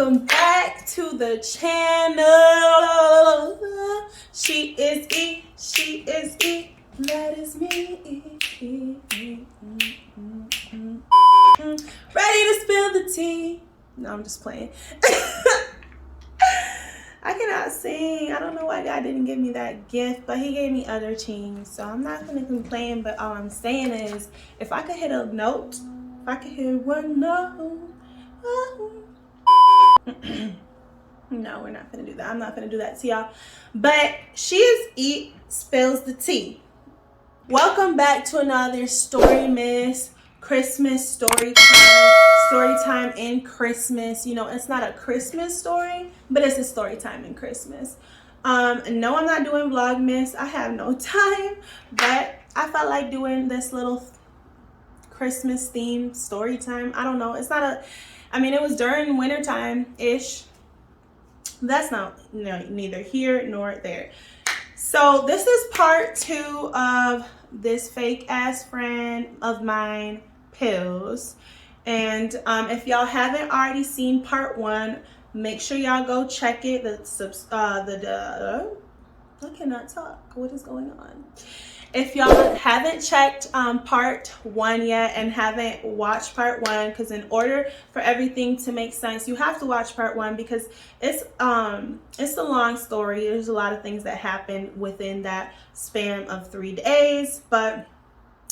Welcome back to the channel. She is E, she is E, that is me. Ready to spill the tea. No, I'm just playing. I cannot sing. I don't know why God didn't give me that gift, but he gave me other teams. So I'm not going to complain, but all I'm saying is if I could hit a note, if I could hit one note. No, we're not gonna do that. I'm not gonna do that to y'all. But She is E spills the tea. Welcome back to another Story Miss Christmas story time. Story time in Christmas. You know, it's not a Christmas story, but it's a story time in Christmas. No, I'm not doing Vlogmas. I have no time, but I felt like doing this little Christmas themed story time. I don't know. It's not a, I mean, it was during winter time ish. That's not, neither here nor there. So this is part 2 of this fake ass friend of mine, Pills. And if y'all haven't already seen part 1, make sure y'all go check it. I cannot talk. What is going on? If y'all haven't checked part 1 yet and haven't watched part 1, because in order for everything to make sense, you have to watch part 1 because it's a long story. There's a lot of things that happen within that span of 3 days. But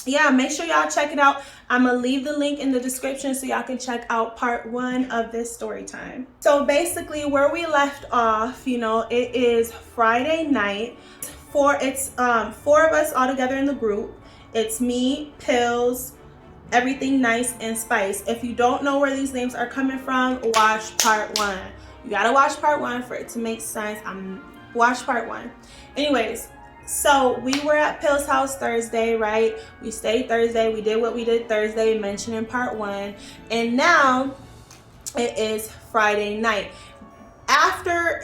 yeah, make sure y'all check it out. I'm gonna leave the link in the description so y'all can check out part 1 of this story time. So basically where we left off, you know, it is Friday night. It's 4 of us all together in the group. It's me, Pills, Everything Nice, and Spice. If you don't know where these names are coming from, watch part 1. You gotta watch part 1 for it to make sense. Watch part 1. Anyways, so we were at Pills' house Thursday, right? We stayed Thursday. We did what we did Thursday, mentioned in part 1. And now it is Friday night.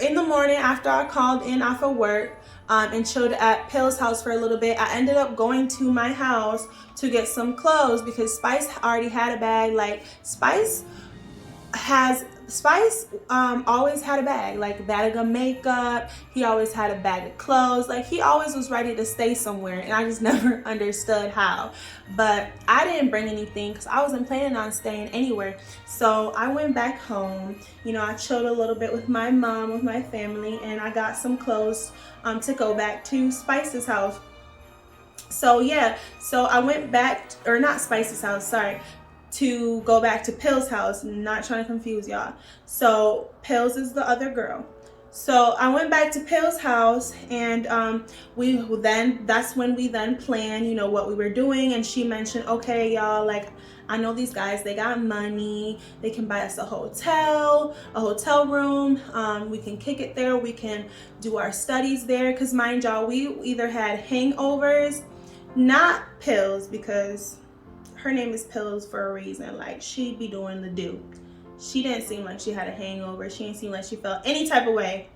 In the morning, after I called in off of work, and chilled at Pills' house for a little bit, I ended up going to my house to get some clothes because Spice already had a bag. Like Spice always had a bag, like a bag of makeup. He always had a bag of clothes. Like he always was ready to stay somewhere, and I just never understood how. But I didn't bring anything because I wasn't planning on staying anywhere. So I went back home. You know, I chilled a little bit with my mom, with my family, and I got some clothes to go back to Spice's house. So yeah, so I went back, or not Spice's house, sorry, to go back to Pills' house. Not trying to confuse y'all. So Pills is the other girl. So I went back to Pills' house, and that's when we then planned, you know, what we were doing. And she mentioned, okay, y'all, like, I know these guys, they got money. They can buy us a hotel room. We can kick it there. We can do our studies there. Because mind y'all, we either had hangovers, not Pills, because her name is Pills for a reason. Like, she'd be doing the do. She didn't seem like she had a hangover. She didn't seem like she felt any type of way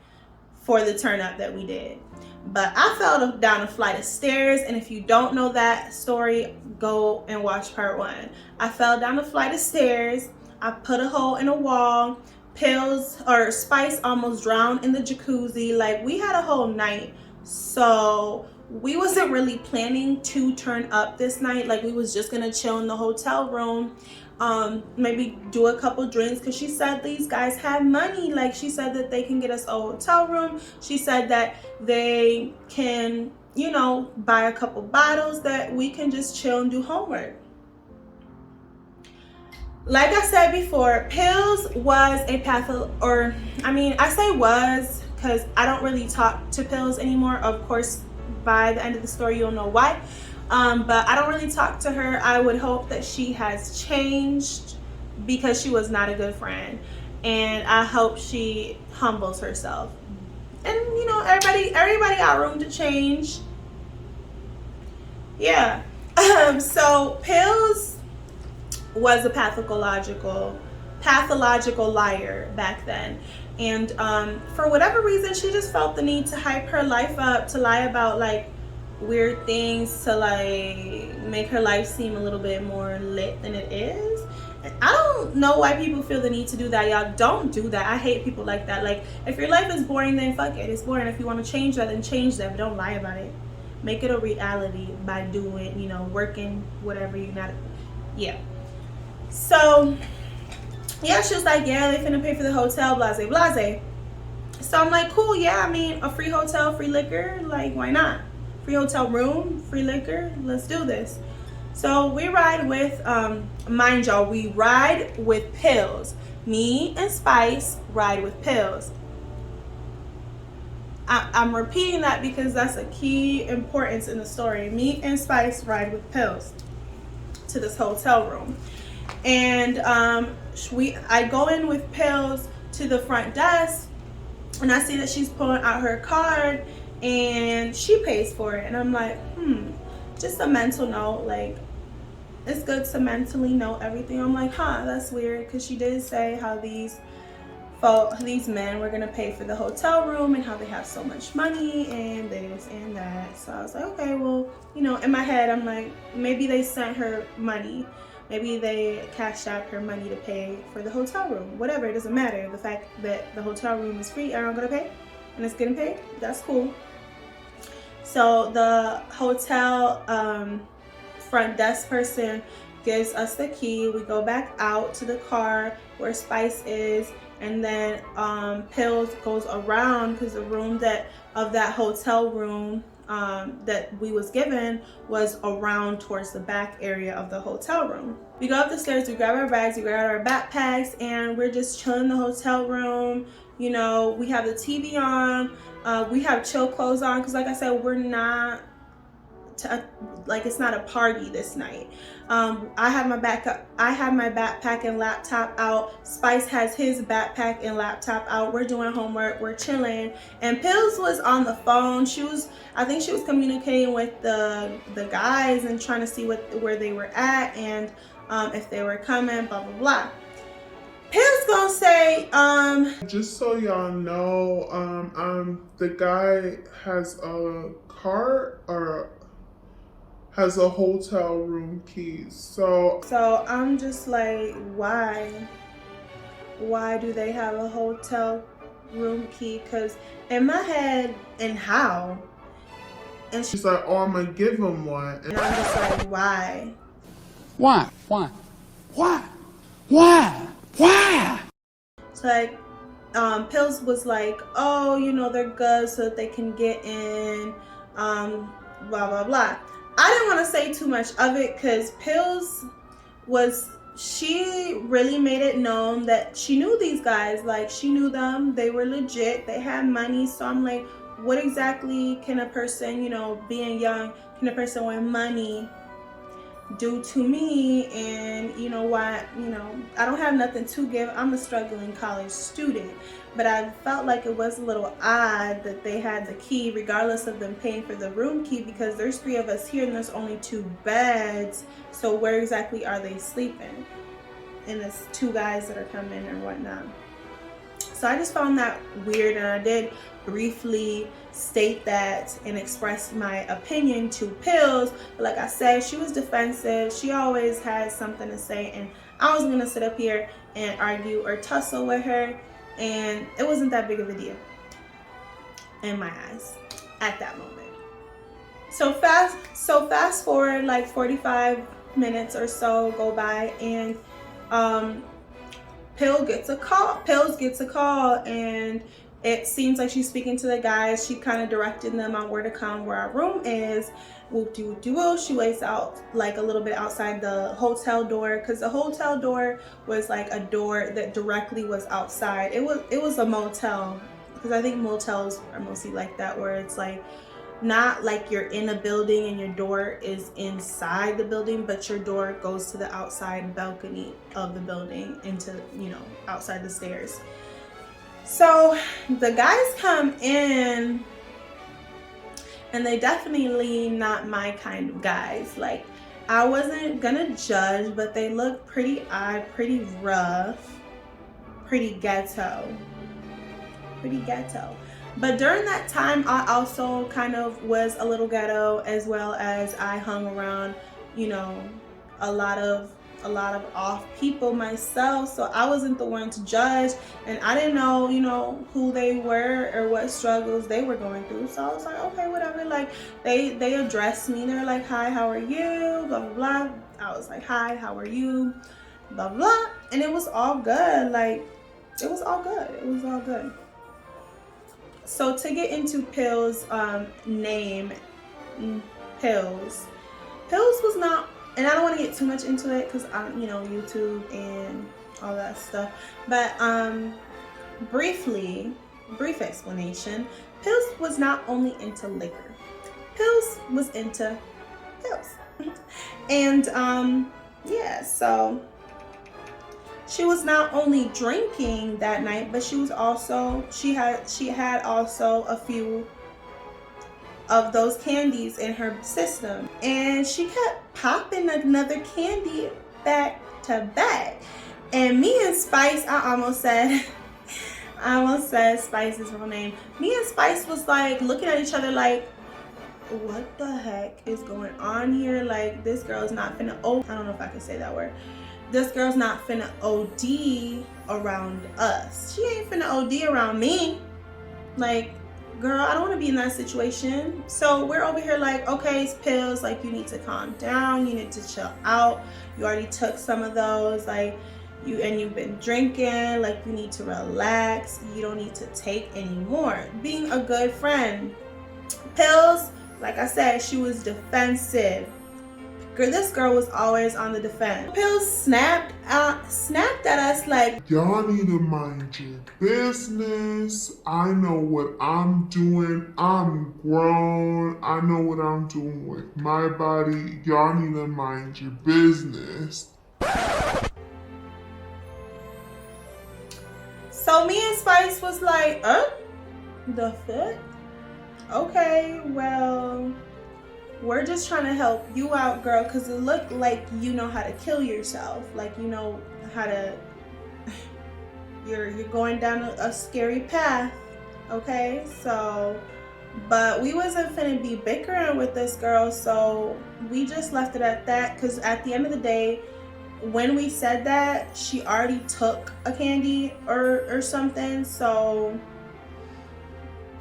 for the turn up that we did. But I fell down a flight of stairs, and if you don't know that story, go and watch part 1. I fell down a flight of stairs. I put a hole in a wall. Spice almost drowned in the jacuzzi. Like, we had a whole night. So we wasn't really planning to turn up this night. Like, we was just gonna chill in the hotel room, maybe do a couple drinks, because she said these guys had money. Like, she said that they can get us a hotel room. She said that they can, you know, buy a couple bottles that we can just chill and do homework. Like I said before, Pills was a I say was because I don't really talk to Pills anymore. Of course, by the end of the story, you'll know why. But I don't really talk to her. I would hope that she has changed because she was not a good friend. And I hope she humbles herself. And, you know, everybody got room to change. Yeah. So Pills was a pathological liar back then. And for whatever reason, she just felt the need to hype her life up, to lie about like weird things to like make her life seem a little bit more lit than it is. And I don't know why people feel the need to do that, y'all. Don't do that. I hate people like that. Like, if your life is boring, then fuck it, it's boring. If you want to change that, then change that, but don't lie about it. Make it a reality by doing, you know, working, whatever you not. Yeah. So yeah, she was like, yeah, they finna pay for the hotel, blase blase. So I'm like, cool, yeah, I mean, a free hotel, free liquor, like, why not? Free hotel room, free liquor, let's do this. So we ride with, mind y'all, we ride with pills. Me and Spice ride with pills. I'm repeating that because that's a key importance in the story. Me and Spice ride with pills to this hotel room. And I go in with pills to the front desk, and I see that she's pulling out her card and she pays for it. And I'm like, just a mental note, like, it's good to mentally know everything. I'm like, that's weird, because she did say how these men were gonna pay for the hotel room and how they have so much money and this and that. So I was like, okay, well, you know, in my head I'm like, maybe they sent her money, maybe they cashed out her money to pay for the hotel room, whatever, it doesn't matter. The fact that the hotel room is free and I'm gonna pay and it's getting paid, that's cool. So the hotel front desk person gives us the key. We go back out to the car where Spice is, and then Pills goes around, because the room of that hotel room that we was given was around towards the back area of the hotel room. We go up the stairs, we grab our bags, we grab our backpacks, and we're just chilling in the hotel room. You know, we have the TV on, we have chill clothes on, because like I said, we're not like, it's not a party this night. I have my backpack and laptop out. Spice has his backpack and laptop out. We're doing homework, we're chilling, and Pills was on the phone. I think she was communicating with the guys and trying to see where they were at, and if they were coming, blah blah blah. Pills gonna say, just so y'all know, the guy has a car or has a hotel room key. So I'm just like, why do they have a hotel room key? Because in my head, and how? And she's like, oh, I'm gonna give him one. And I'm just like, why? So like, Pills was like, oh, you know, they're good so that they can get in, blah blah blah. I didn't want to say too much of it, because Pills she really made it known that she knew these guys. Like, she knew them, they were legit, they had money. So I'm like, what exactly can a person, you know, being young, can a person with money do to me? And you know what, you know, I don't have nothing to give. I'm a struggling college student, but I felt like it was a little odd that they had the key regardless of them paying for the room key, because there's 3 of us here and there's only 2 beds. So where exactly are they sleeping? And it's 2 guys that are coming or whatnot. So I just found that weird, and I did briefly state that and express my opinion to Pills. But like I said, she was defensive. She always has something to say, and I was gonna sit up here and argue or tussle with her, and it wasn't that big of a deal in my eyes at that moment. So fast forward like 45 minutes or so go by, and Pills gets a call, and it seems like she's speaking to the guys. She kind of directed them on where to come, where our room is. Whoop-de-whoop-de-woo. She waits out like a little bit outside the hotel door, because the hotel door was like a door that directly was outside. It was a motel, because I think motels are mostly like that, where it's like not like you're in a building and your door is inside the building, but your door goes to the outside balcony of the building into, you know, outside the stairs. So the guys come in, and they definitely not my kind of guys. Like, I wasn't gonna judge, but they look pretty odd, pretty rough, pretty ghetto. But during that time, I also kind of was a little ghetto, as well as I hung around, you know, a lot of off people myself. So I wasn't the one to judge, and I didn't know, you know, who they were or what struggles they were going through. So I was like, okay, whatever. Like they addressed me. They're like, hi, how are you? Blah blah blah. I was like, hi, how are you? Blah blah. And it was all good. Like it was all good. It was all good. So to get into Pill's name, Pills was not, and I don't want to get too much into it because I'm, you know, YouTube and all that stuff. But brief explanation, Pills was not only into liquor. Pills was into pills. And yeah, so she was not only drinking that night, but she was also, she had also a few of those candies in her system, and she kept popping another candy back to back. And me and Spice, I almost said Spice's real name. Me and Spice was like looking at each other like, what the heck is going on here? Like, this girl's not finna, I don't know if I can say that word. This girl's not finna OD around us. She ain't finna OD around me. Like, girl, I don't want to be in that situation. So we're over here like, okay, it's Pills, like, you need to calm down, you need to chill out. You already took some of those, like, you've been drinking, like, you need to relax. You don't need to take any more. Being a good friend. Pills, like I said, she was defensive. Girl, this girl was always on the defense. Pills snapped at us like, y'all need to mind your business. I know what I'm doing. I'm grown. I know what I'm doing with my body. Y'all need to mind your business. So me and Spice was like, the fuck? Okay, well, we're just trying to help you out, girl, because it looked like you know how to kill yourself. Like, you know how to, you're going down a scary path, okay? So, but we wasn't finna be bickering with this girl, so we just left it at that, because at the end of the day, when we said that, she already took a candy or something, so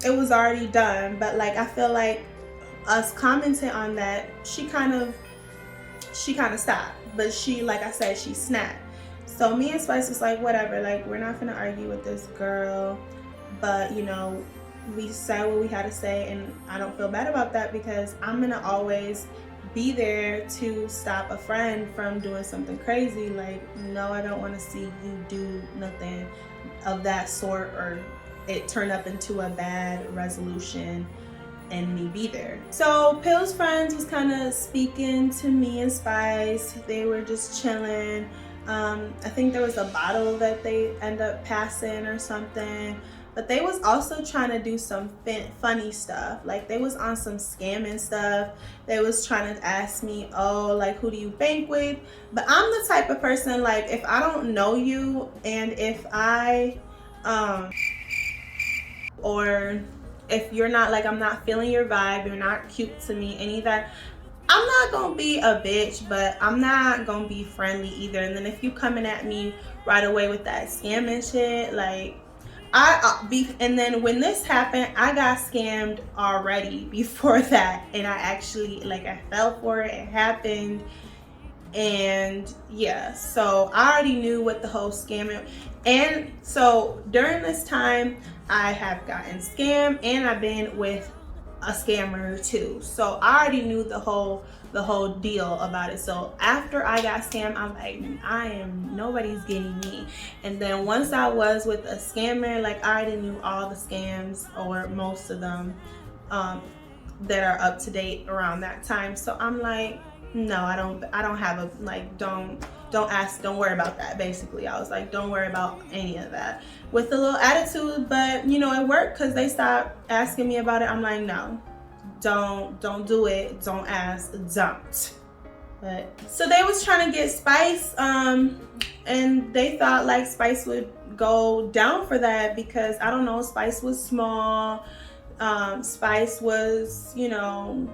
it was already done. But like, I feel like us commenting on that, she kind of stopped, but she, like I said, she snapped. So me and Spice was like, whatever, like, we're not gonna argue with this girl, but you know, we said what we had to say, and I don't feel bad about that, because I'm gonna always be there to stop a friend from doing something crazy. Like, no, I don't want to see you do nothing of that sort, or it turn up into a bad resolution and me be there. So Pill's friends was kind of speaking to me and Spice. They were just chilling. I think there was a bottle that they end up passing or something, but they was also trying to do some funny stuff. Like, they was on some scamming stuff. They was trying to ask me, oh, like, who do you bank with? But I'm the type of person, like, if I don't know you, and if I or if you're not, like, I'm not feeling your vibe, you're not cute to me, any of that, I'm not gonna be a bitch, but I'm not gonna be friendly either. And then if you coming at me right away with that scamming shit, like, and then when this happened, I got scammed already before that, and I actually, like, I fell for it. It happened, and yeah, so I already knew what the whole scamming. And so during this time, I have gotten scammed, and I've been with a scammer too. So I already knew the whole deal about it. So after I got scammed, I'm like, nobody's getting me. And then once I was with a scammer, like, I already knew all the scams, or most of them, that are up to date around that time. So I'm like, no, I don't have a, like, don't worry about that. Basically, I was like, don't worry about any of that, with a little attitude. But you know, it worked, because they stopped asking me about it. I'm like, no, don't do it, don't ask, don't. But so they was trying to get Spice And they thought like Spice would go down for that because, I don't know, Spice was small. Spice was, you know,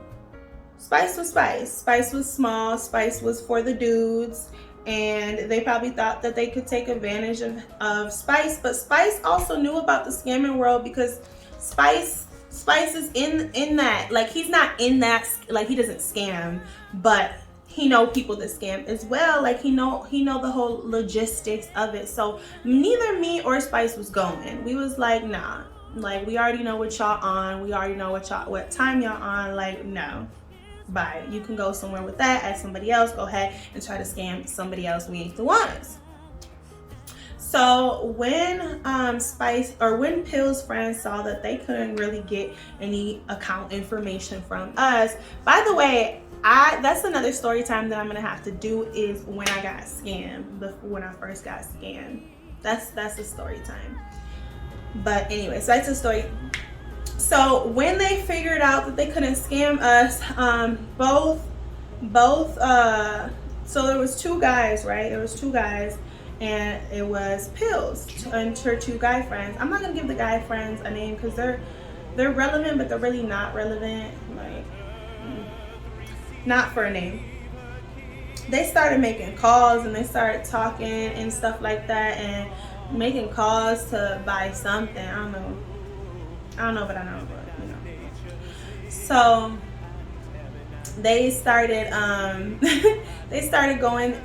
Spice was Spice. Spice was small. Spice was for the dudes. And they probably thought that they could take advantage of Spice. But Spice also knew about the scamming world because Spice is in that. Like, he's not in that, like, he doesn't scam, but he know people that scam as well. Like, he know the whole logistics of it. So neither me or Spice was going. We was like, nah. Like, we already know what y'all on. We already know what time y'all on. Like, no. Bye. You can go somewhere with that, ask somebody else, go ahead and try to scam somebody else. We ain't the ones. So when when Pill's friends saw that they couldn't really get any account information from us, by the way, that's another story time that I'm gonna have to do, is when I got scammed, when I first got scammed. That's a story time. But anyway, so that's a story. So when they figured out that they couldn't scam us, so there was two guys, right? There was two guys, and it was Pills and her two guy friends. I'm not gonna give the guy friends a name because they're relevant, but they're really not relevant. Like, not for a name. They started making calls and they started talking and stuff like that, and making calls to buy something. I don't know, but I know, but you know. So they started they started going,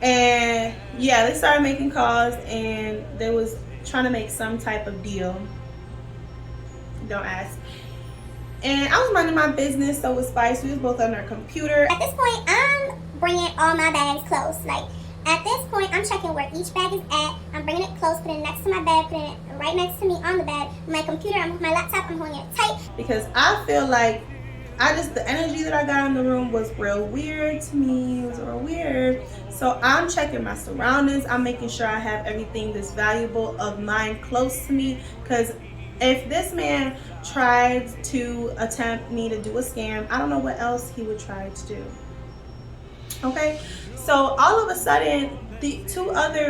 and yeah, they started making calls, and they was trying to make some type of deal. Don't ask. And I was minding my business, so was Spice. We was both on our computer. At this point, I'm bringing all my bags close. Like, at this point, I'm checking where each bag is at. I'm bringing it close, putting it next to my bed, putting it right next to me on the bed. My computer, my laptop, I'm holding it tight. Because I feel like the energy that I got in the room was real weird to me. It was real weird. So I'm checking my surroundings. I'm making sure I have everything that's valuable of mine close to me. Because if this man tried to attempt me to do a scam, I don't know what else he would try to do. Okay, so all of a sudden, the two other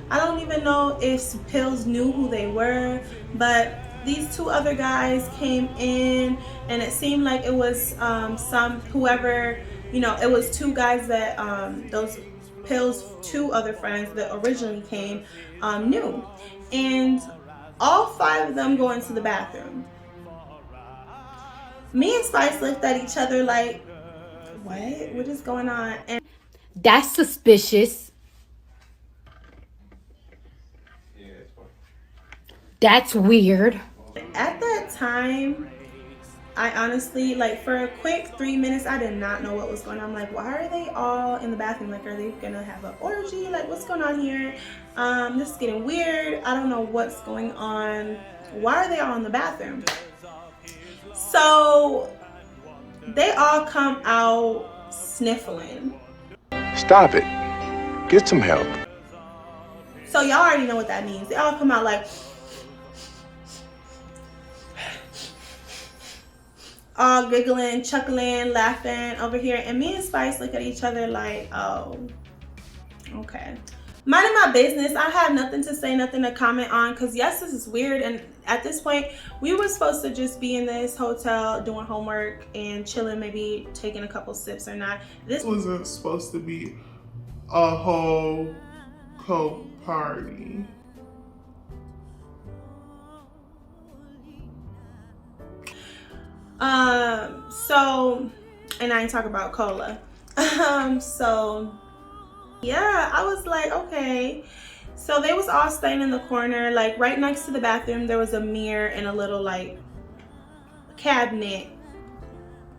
I don't even know if Pills knew who they were, but these two other guys came in, and it seemed like it was whoever, you know, it was two guys that those Pills' two other friends that originally came knew. And all five of them go into the bathroom. Me and Spice looked at each other like, what is going on? And that's suspicious. That's weird. At that time, I honestly, like, for a quick 3 minutes, I did not know what was going on. I'm like, why are they all in the bathroom? Like, are they gonna have an orgy? Like, what's going on here? This is getting weird. I don't know what's going on. Why are they all in the bathroom? So they all come out sniffling. Stop it. Get some help. So y'all already know what that means. They all come out like, all giggling, chuckling, laughing over here. And me and Spice look at each other like, oh, okay. Minding my business. I have nothing to say, nothing to comment on, because yes, this is weird. And at this point, we were supposed to just be in this hotel doing homework and chilling, maybe taking a couple sips or not. This wasn't supposed to be a whole coke party. So, and I ain't talking about cola. So yeah, I was like, okay. So they was all staying in the corner, like right next to the bathroom. There was a mirror and a little like cabinet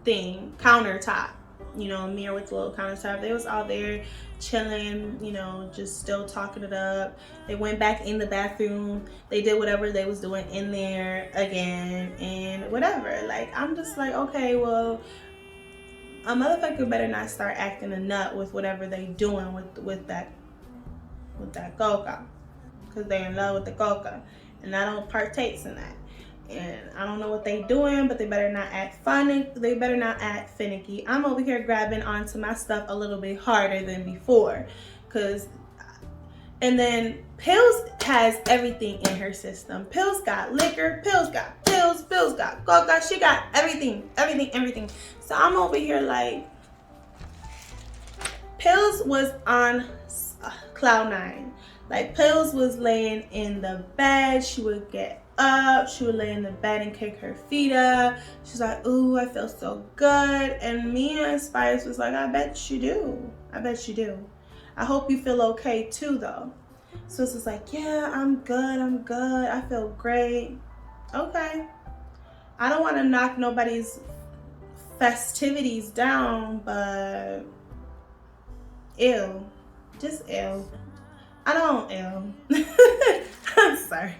thing, countertop, you know, a mirror with a little countertop. They was all there chilling, you know, just still talking it up. They went back in the bathroom. They did whatever they was doing in there again and whatever. Like, I'm just like, okay, well, a motherfucker better not start acting a nut with whatever they doing with that coca, because they're in love with the coca, and I don't partake in that. And I don't know what they doing, but they better not act funny. They better not act finicky. I'm over here grabbing onto my stuff a little bit harder than before. And then Pills has everything in her system. Pills got liquor, Pills got pills, Pills got coca. She got everything. So I'm over here like, Pills was on cloud 9. Like, Pills was laying in the bed. She would get up, she would lay in the bed and kick her feet up. She's like, ooh, I feel so good. And me and Spice was like, I bet you do. I hope you feel okay too, though. So it's just like, yeah, I'm good. I feel great. Okay. I don't want to knock nobody's festivities down, but ew. Just ew. I don't ew. I'm sorry.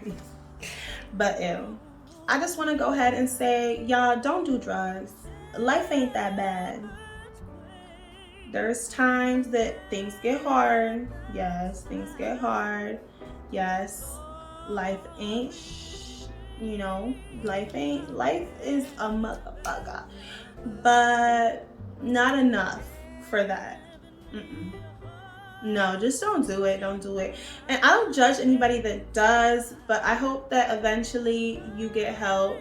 But ew. I just want to go ahead and say, y'all, don't do drugs. Life ain't that bad. There's times that things get hard. Yes, things get hard. Yes, life ain't, life is a motherfucker. But not enough for that. No, just don't do it. And I don't judge anybody that does, but I hope that eventually you get help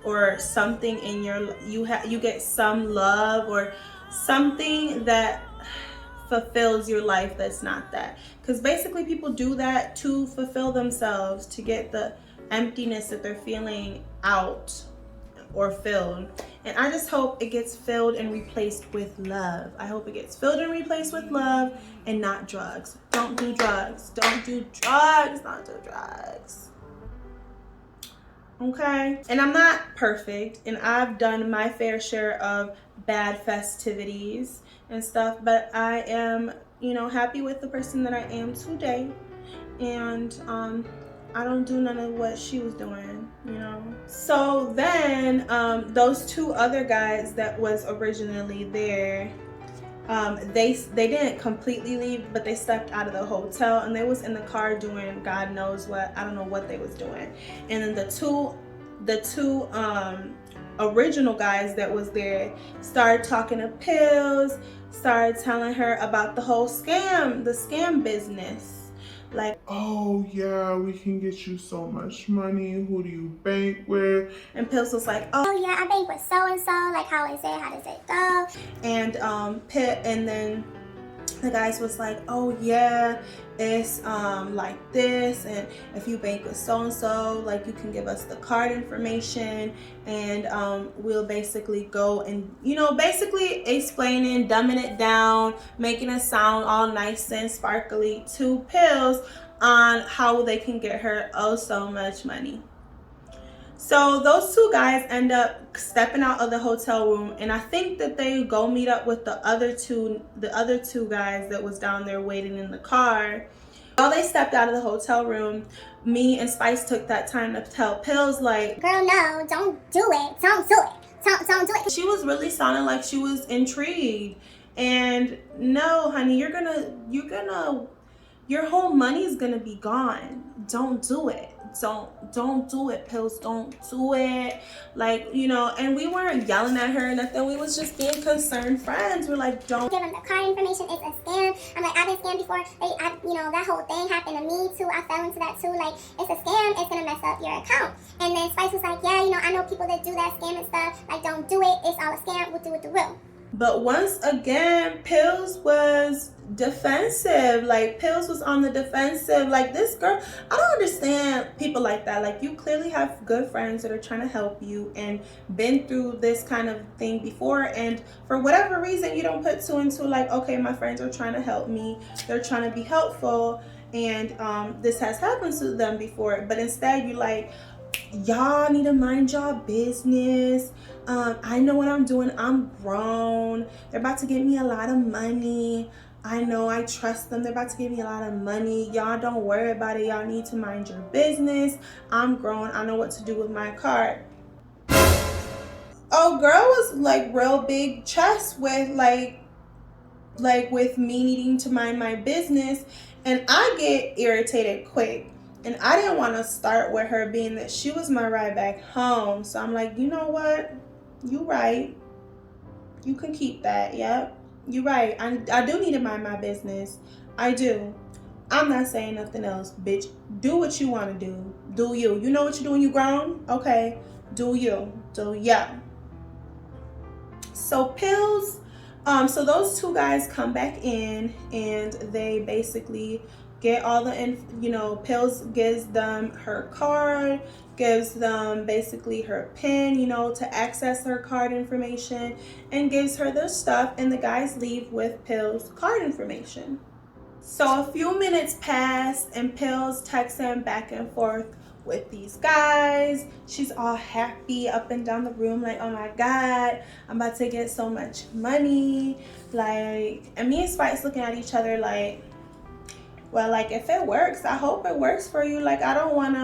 or something in you get some love or something that fulfills your life that's not that. Because basically people do that to fulfill themselves, to get the emptiness that they're feeling out or filled. And I just hope it gets filled and replaced with love. I hope it gets filled and replaced with love and not drugs. Don't do drugs. Okay? And I'm not perfect, and I've done my fair share of bad festivities and stuff, but I am, happy with the person that I am today. And I don't do none of what she was doing, So then those two other guys that was originally there, they didn't completely leave, but they stepped out of the hotel and they was in the car doing God knows what. I don't know what they was doing. And then the two original guys that was there started talking to Pills, started telling her about the whole scam, the scam business. Like, oh yeah, we can get you so much money. Who do you bank with? And Pills was like, oh yeah, I bank with so and so. Like, how is it? How does it go? And then the guys was like, oh yeah, it's like this, and if you bank with so and so, like, you can give us the card information, and we'll basically go and basically explaining, dumbing it down, making it sound all nice and sparkly to Pills on how they can get her oh so much money. So those two guys end up stepping out of the hotel room, and I think that they go meet up with the other two guys that was down there waiting in the car. While they stepped out of the hotel room, me and Spice took that time to tell Pills, like, girl, no, don't do it. Don't do it. She was really sounding like she was intrigued. And no, honey, your whole money's gonna be gone. Don't do it. Don't do it, Pills. Don't do it. Like, and we weren't yelling at her or nothing. We was just being concerned friends. We're like, don't give them the card information. It's a scam. I'm like, I've been scammed before. That whole thing happened to me too. I fell into that too. Like, it's a scam. It's gonna mess up your account. And then Spice was like, yeah, I know people that do that scam and stuff. Like, don't do it. It's all a scam. We'll do it the real. But once again, Pills was defensive. Like, Pills was on the defensive. Like, this girl, I don't understand people like that. Like, you clearly have good friends that are trying to help you and been through this kind of thing before, and for whatever reason you don't put two and two, like, okay, my friends are trying to help me, they're trying to be helpful, and this has happened to them before. But instead you like, y'all need to mind y'all business. I know what I'm doing. I'm grown. They're about to give me a lot of money. I know, I trust them. They're about to give me a lot of money. Y'all don't worry about it. Y'all need to mind your business. I'm grown. I know what to do with my card. Oh, girl was like real big chest with like with me needing to mind my business, and I get irritated quick. And I didn't want to start with her being that she was my ride back home. So I'm like, you know what? You right. You can keep that. Yep. You right. I do need to mind my business. I do. I'm not saying nothing else, bitch. Do what you want to do. Do you. You know what you do when you grown? Okay. Do you. So yeah. So Pills, so those two guys come back in and they basically get all the, Pills gives them her card, gives them basically her PIN, to access her card information, and gives her their stuff, and the guys leave with Pills' card information. So a few minutes pass and Pills texting back and forth with these guys. She's all happy up and down the room like, oh my God, I'm about to get so much money. Like, and me and Spice looking at each other like, well, like if it works, I hope it works for you. Like I don't want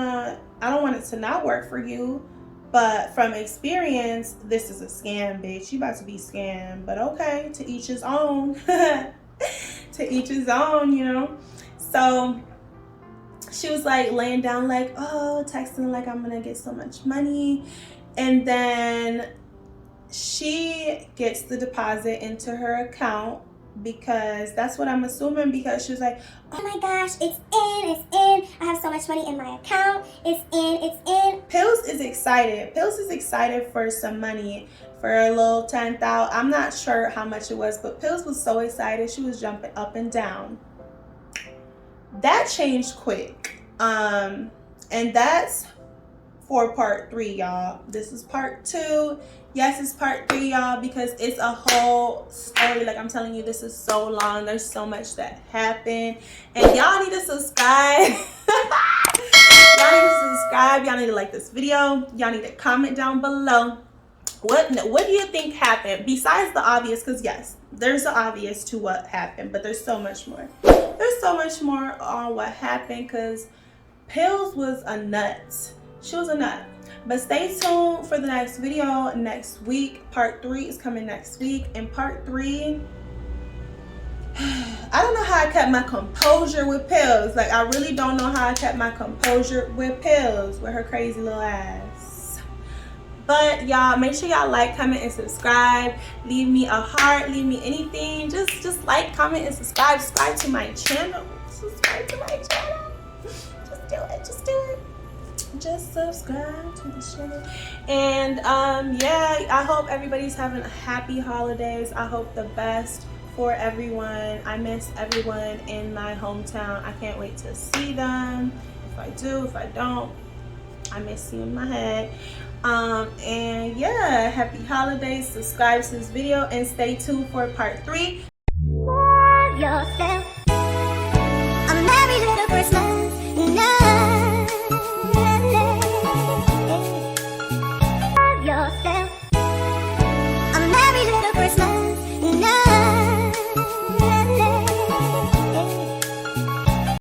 it to not work for you. But from experience, this is a scam, bitch. You about to be scammed. But okay, to each his own. To each his own, So she was like laying down like, oh, texting like I'm gonna get so much money. And then she gets the deposit into her account, because that's what I'm assuming, because she was like, oh my gosh, it's in. I have so much money in my account. It's in. Pills is excited. Pills is excited for some money, for a little 10,000. I'm not sure how much it was, but Pills was so excited. She was jumping up and down. That changed quick. And that's for part 3, y'all. This is part 2. Yes, it's part 3, y'all, because it's a whole story. Like I'm telling you, this is so long. There's so much that happened. And y'all need to subscribe. Y'all need to subscribe. Y'all need to like this video. Y'all need to comment down below. What do you think happened? Besides the obvious, because yes, there's the obvious to what happened, but there's so much more. There's so much more on what happened, because Pills was a nut. She was a nut. But stay tuned for the next video next week. Part 3 is coming next week. And part 3, I don't know how I kept my composure with Pills. Like, I really don't know how I kept my composure with Pills, with her crazy little ass. But y'all, make sure y'all like, comment, and subscribe. Leave me a heart, leave me anything. Just like, comment, and subscribe. Subscribe to my channel. Subscribe to my channel. Just do it. Just do it. Just subscribe to the channel. And yeah, I hope everybody's having a happy holidays. I hope the best for everyone. I miss everyone in my hometown. I can't wait to see them. If I do, if I don't, I miss you in my head. And yeah, happy holidays. Subscribe to this video and stay tuned for part 3. Love yourself.